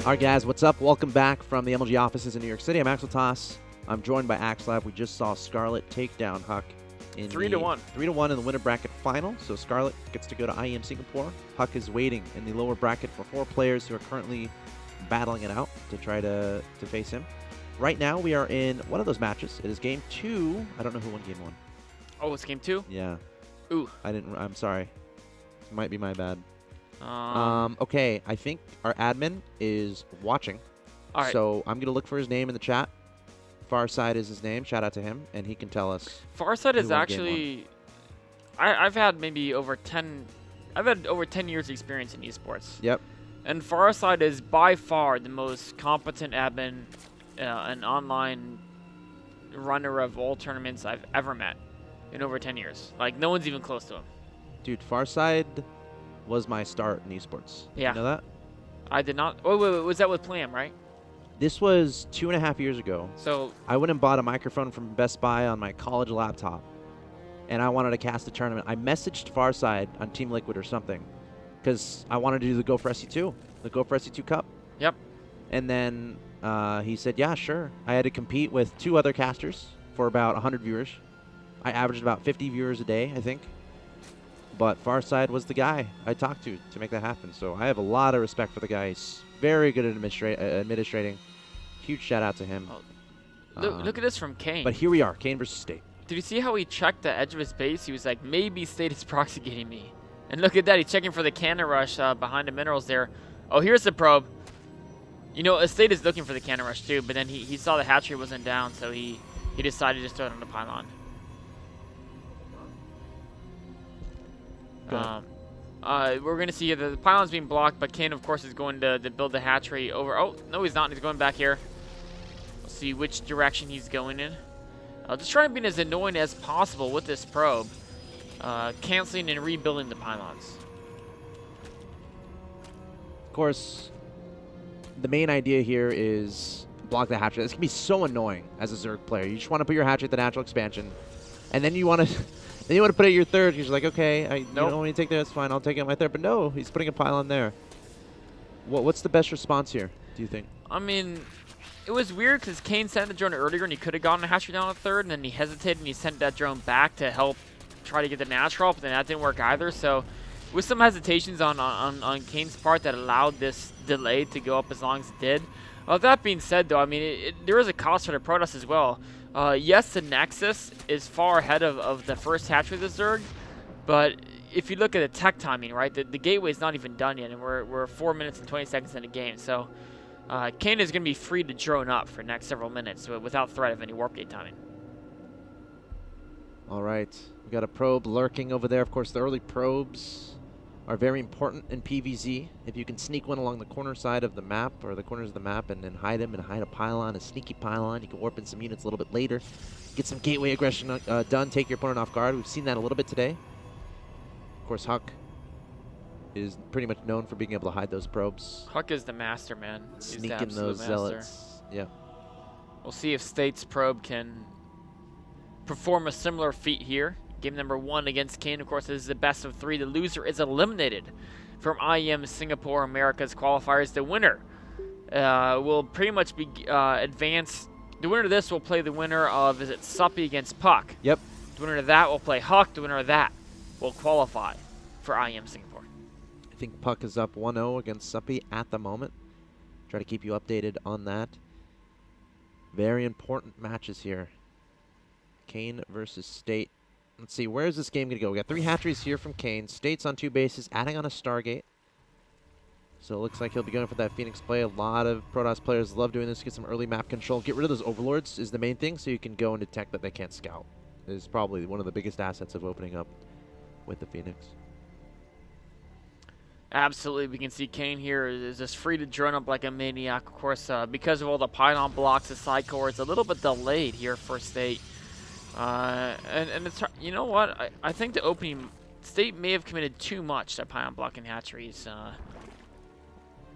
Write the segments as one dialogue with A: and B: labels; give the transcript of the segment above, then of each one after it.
A: All right, guys, what's up? Welcome back from the MLG offices in New York City. I'm Axel Toss. I'm joined by AxLab. We just saw Scarlet take down Huck in
B: 3-1.
A: 3-1 in the winner bracket final. So Scarlet gets to go to IEM Singapore. Huck is waiting in the lower bracket for 4 players who are currently battling it out to try to face him. Right now, we are in one of those matches. It is game 2. I don't know who won game 1.
B: Oh, it's game 2?
A: Yeah.
B: Ooh.
A: I'm sorry. It might be my bad.
B: Okay.
A: I think our admin is watching.
B: All right.
A: So I'm going to look for his name in the chat. Farside is his name. Shout out to him. And he can tell us.
B: Farside is actually... I've had maybe over 10... I've had over 10 years experience in esports.
A: Yep.
B: And Farside is by far the most competent admin and online runner of all tournaments I've ever met in over 10 years. Like, no one's even close to him.
A: Dude, Farside was my start in esports.
B: Yeah.
A: You know that?
B: I did not... Oh, wait, was that with Plam, right?
A: This was 2.5 years ago.
B: So
A: I went and bought a microphone from Best Buy on my college laptop, and I wanted to cast a tournament. I messaged Farside on Team Liquid or something, because I wanted to do the Go for SC2, the Go for SC2 Cup.
B: Yep.
A: And then he said, yeah, sure. I had to compete with 2 other casters for about 100 viewers. I averaged about 50 viewers a day, I think. But Farside was the guy I talked to make that happen. So I have a lot of respect for the guy. He's very good at administrating. Huge shout out to him.
B: Oh, look at this from Kane.
A: But here we are, Kane versus State.
B: Did you see how he checked the edge of his base? He was like, maybe State is proxy getting me. And look at that. He's checking for the cannon rush behind the minerals there. Oh, here's the probe. You know, State is looking for the cannon rush too, but then he saw the hatchery wasn't down, so he decided to just throw it on the pylon. We're going to see the pylon's being blocked, but Kane, of course, is going to build the hatchery over. Oh, no, he's not. He's going back here. We'll see which direction he's going in. Just trying to be as annoying as possible with this probe, canceling and rebuilding the pylons.
A: Of course, the main idea here is block the hatchery. This can be so annoying as a Zerg player. You just want to put your hatchery at the natural expansion, and then you want to... Then you want to put it at your third. You're like, okay, you don't want to take that. That's fine. I'll take it at my third. But no, he's putting a pylon there. What's the best response here, do you think?
B: I mean, it was weird because Kane sent the drone earlier and he could have gotten a hatchery down at third, and then he hesitated and he sent that drone back to help try to get the natural, but then that didn't work either. So with some hesitations on Kane's part that allowed this delay to go up as long as it did. That being said, though, I mean, there is a cost for the Protoss as well. Yes, the Nexus is far ahead of the first hatchery of the Zerg, but if you look at the tech timing, right, the gateway is not even done yet, and we're 4 minutes and 20 seconds in the game. So Kane is going to be free to drone up for the next several minutes without threat of any warp gate timing.
A: All right, we got a probe lurking over there. Of course, the early probes are very important in PvZ. If you can sneak one along the corner side of the map, or the corners of the map, and then hide him and hide a pylon, a sneaky pylon, you can warp in some units a little bit later. Get some gateway aggression done, take your opponent off guard. We've seen that a little bit today. Of course, Huck is pretty much known for being able to hide those probes.
B: Huck is the master, man.
A: Sneak in those zealots. Yeah.
B: We'll see if State's probe can perform a similar feat here. Game number 1 against Kane, of course, is the best of 3. The loser is eliminated from IEM Singapore America's qualifiers. The winner will pretty much be advanced. The winner of this will play the winner of, is it Suppy against Puck?
A: Yep.
B: The winner of that will play Huck. The winner of that will qualify for IEM Singapore.
A: I think Puck is up 1-0 against Suppy at the moment. Try to keep you updated on that. Very important matches here. Kane versus State. Let's see, where is this game going to go? We got 3 hatcheries here from Kane. State's on 2 bases, adding on a Stargate. So it looks like he'll be going for that Phoenix play. A lot of Protoss players love doing this. Get some early map control. Get rid of those Overlords is the main thing, so you can go and detect that they can't scout. It is probably one of the biggest assets of opening up with the Phoenix.
B: Absolutely. We can see Kane here is just free to drone up like a maniac. Of course, because of all the pylon blocks, the side core, it's a little bit delayed here for State. And it's, you know what? I think the opening State may have committed too much to pylon blocking hatcheries.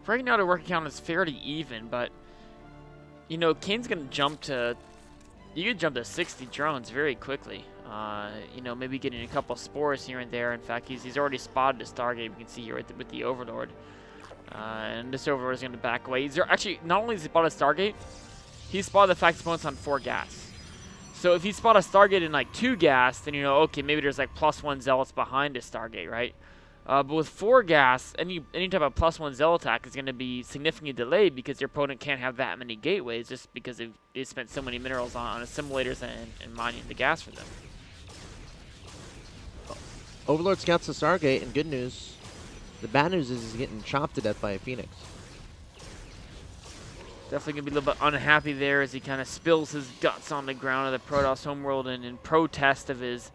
B: Right now the working count is fairly even, but you know, Kane's gonna jump to, you could jump to 60 drones very quickly. You know, maybe getting a couple spores here and there. In fact, he's already spotted a Stargate. We can see here with the Overlord. And this Overlord is going to back away. Actually, not only has he spotted Stargate, he spotted the fact his opponent's on 4 gas. So if he spot a Stargate in like 2 gas, then you know, okay, maybe there's like +1 Zealots behind his Stargate, right? But with 4 gas, any type of +1 Zealot attack is going to be significantly delayed because your opponent can't have that many gateways just because they spent so many minerals on assimilators and mining the gas for them.
A: Overlord scouts the Stargate, and good news. The bad news is he's getting chopped to death by a Phoenix.
B: Definitely going to be a little bit unhappy there as he kind of spills his guts on the ground of the Protoss homeworld in protest of his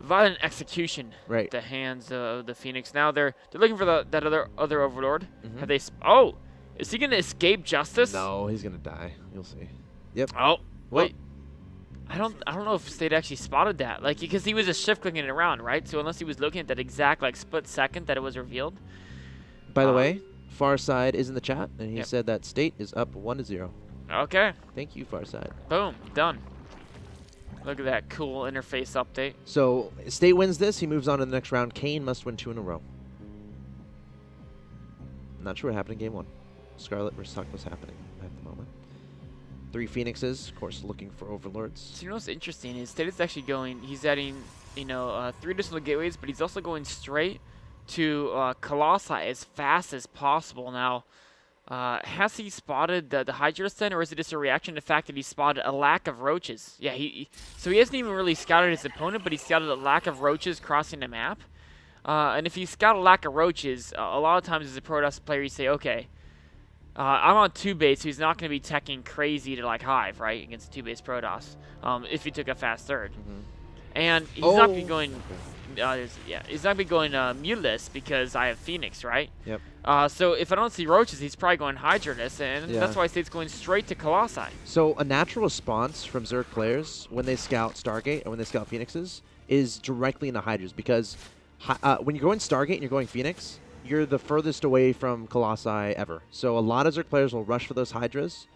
B: violent execution at the hands of the Phoenix. Now they're looking for that other Overlord. Have they? Oh, is he going to escape justice?
A: No, he's going to die. You'll see. Yep.
B: Oh, wait. I don't know if State actually spotted that, like, because he was just shift clicking it around, right? So unless he was looking at that exact like split second that it was revealed.
A: By the way, Farside is in the chat, and he said that State is up 1-0.
B: Okay.
A: Thank you, Farside.
B: Boom, done. Look at that cool interface update.
A: So State wins this, he moves on to the next round. Kane must win 2 in a row. Not sure what happened in game 1. Scarlet versus Huck was happening at the moment. 3 Phoenixes, of course, looking for Overlords.
B: So you know what's interesting is State is actually going, he's adding, 3 additional gateways, but he's also going straight to Colossi as fast as possible. Now, has he spotted the Hydra then, or is it just a reaction to the fact that he spotted a lack of roaches? Yeah, so he hasn't even really scouted his opponent, but he scouted a lack of roaches crossing the map. And if you scout a lack of roaches, a lot of times as a Protoss player, you say, okay, I'm on 2 base, so he's not going to be teching crazy to like Hive, right, against 2 base Protoss, if he took a fast third. And he's not going to be going, he's not going to be going Muteless because I have Phoenix, right?
A: Yep.
B: So if I don't see roaches, he's probably going Hydranus, and that's why State's going straight to Colossi.
A: So a natural response from Zerg players when they scout Stargate and when they scout Phoenixes is directly into Hydras, because when you're going Stargate and you're going Phoenix, you're the furthest away from Colossi ever. So a lot of Zerg players will rush for those Hydras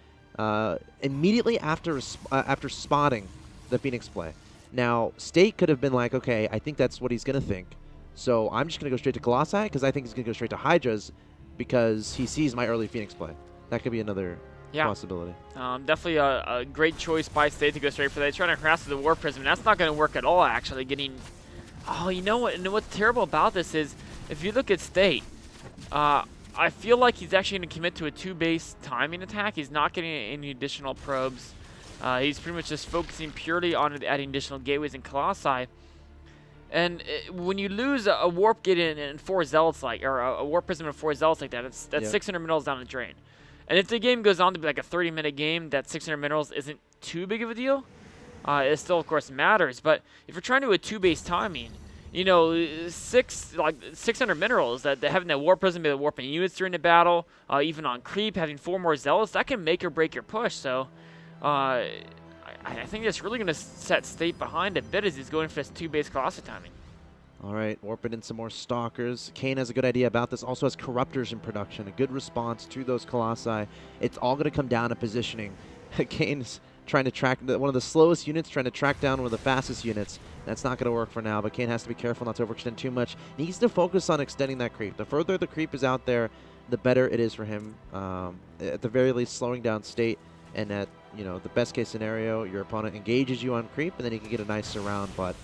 A: immediately after spotting the Phoenix play. Now, State could have been like, okay, I think that's what he's going to think. So I'm just going to go straight to Colossi because I think he's going to go straight to Hydras because he sees my early Phoenix play. That could be another possibility.
B: Definitely a great choice by State to go straight for that. He's trying to harass the War Prism. That's not going to work at all, actually. Oh, you know what? And what's terrible about this is, if you look at State, I feel like he's actually going to commit to a 2-base timing attack. He's not getting any additional probes. He's pretty much just focusing purely on adding additional gateways in Colossi. And when you lose a warp gate in 4 zealots or a warp prism in 4 zealots like that, that's 600 minerals down the drain. And if the game goes on to be like a 30-minute game, that 600 minerals isn't too big of a deal. It still, of course, matters. But if you're trying to do a 2-base timing, 600 minerals, that having that warp prism be the warping units during the battle, even on creep, having 4 more zealots, that can make or break your push. So I think that's really going to set State behind a bit as he's going for this 2-base Colossi timing.
A: All right, warping in some more Stalkers. Kane has a good idea about this. Also has Corruptors in production. A good response to those Colossi. It's all going to come down to positioning. Kane's trying to track one of the slowest units, trying to track down one of the fastest units. That's not going to work for now, but Kane has to be careful not to overextend too much. He needs to focus on extending that creep. The further the creep is out there, the better it is for him. At the very least, slowing down State, and at the best case scenario, your opponent engages you on creep, and then you can get a nice surround. But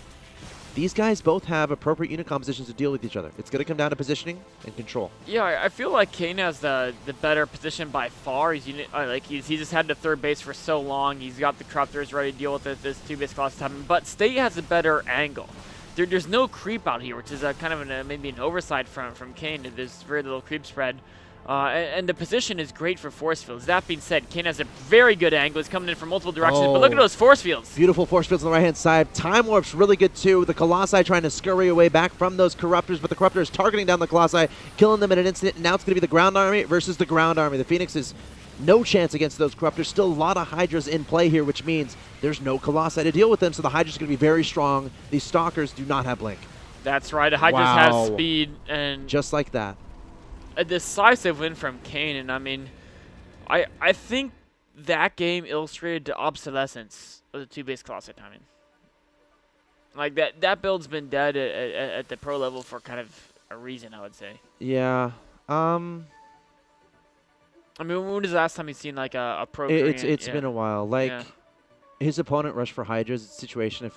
A: these guys both have appropriate unit compositions to deal with each other. It's going to come down to positioning and control.
B: Yeah, I feel like Kane has the better position by far. He's just had the 3rd base for so long. He's got the Corruptors ready to deal with this 2-base Colossi timing. But State has a better angle. There's no creep out here, which is kind of maybe an oversight from Kane. There's very little creep spread. And the position is great for force fields. That being said, Kane has a very good angle. He's coming in from multiple directions, but look at those force fields.
A: Beautiful force fields on the right-hand side. Time Warp's really good, too. The Colossi trying to scurry away back from those Corruptors, but the Corruptors targeting down the Colossi, killing them in an instant. And now it's going to be the ground army versus the ground army. The Phoenix is no chance against those Corruptors. Still a lot of Hydras in play here, which means there's no Colossi to deal with them, so the Hydras are going to be very strong. These Stalkers do not have Blink.
B: That's right. The Hydras have speed. And
A: just like that.
B: A decisive win from Kane, and I mean, I think that game illustrated the obsolescence of the 2-base Colossi timing. Like that build's been dead at the pro level for kind of a reason, I would say.
A: Yeah.
B: I mean, when was the last time you seen like a pro?
A: It's
B: yeah.
A: been a while. Like
B: Yeah.
A: his opponent rushed for Hydra's situation. If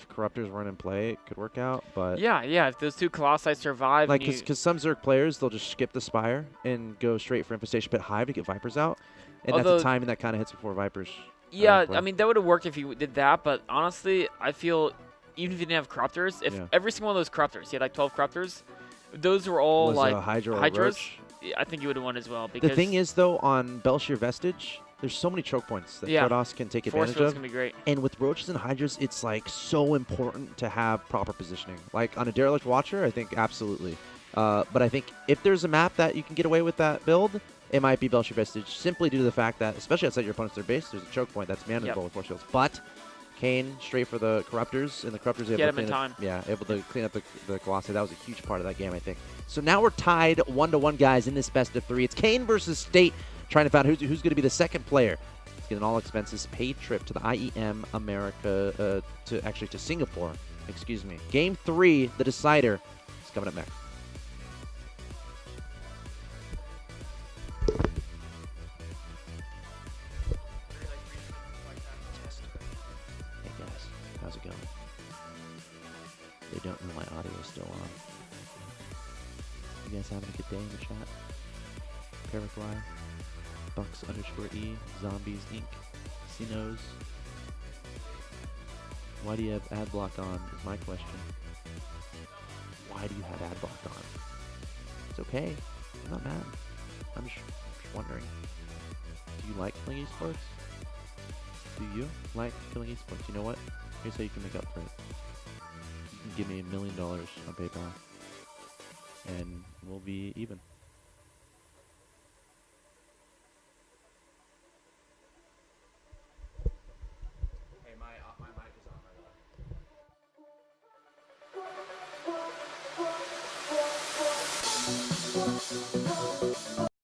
A: Corruptors weren't in play, it could work out. But
B: Yeah, yeah. If those two Colossi survive,
A: like
B: and you,
A: because some Zerg players they'll just skip the Spire and go straight for Infestation Pit Hive to get Vipers out, and that's
B: Although-
A: the timing that kind of hits before Vipers. are in
B: yeah,
A: play.
B: I mean that would have worked if you did that. But honestly, I feel even if you didn't have Corruptors, if
A: Yeah.
B: every single one of those Corruptors, you had like 12 Corruptors, those were all
A: was
B: like
A: Hydra or
B: Hydras.
A: Roach.
B: I think you would have won as well. Because
A: The thing is, though, on Belshir Vestige, there's so many choke points that
B: Yeah.
A: Protoss can take
B: Force
A: advantage
B: Field's
A: of.
B: gonna be great.
A: And with Roaches and Hydras, it's like so important to have proper positioning. Like on a Derelict Watcher, I think absolutely. But I think if there's a map that you can get away with that build, it might be Belshir Vestige, simply due to the fact that, especially outside your opponent's third base, there's a choke point that's manageable with Force Fields. But Kane straight for the Corruptors, and the Corruptors able
B: Get
A: to
B: him in
A: clean up,
B: time.
A: yeah, able to clean up the Colossi. That was a huge part of that game, I think. So now we're tied 1-1, guys, in this best of 3. It's Kane versus State, trying to find who's going to be the second player. Let's get an all-expenses paid trip to the IEM America, to Singapore, excuse me. Game 3, the decider, is coming up next. Hey guys, how's it going? They don't know my audio is still on. You guys having a good day in the chat? Paraguay, Bucks_E, Zombies Inc., Sinos. Why do you have ad block on is my question. Why do you have ad block on? It's okay. I'm not mad. I'm just wondering. Do you like killing esports? Do you like killing esports? You know what? Here's how you can make up for it. You can give me $1 million on PayPal, and we'll be even. Hey, my mic is on, by the way.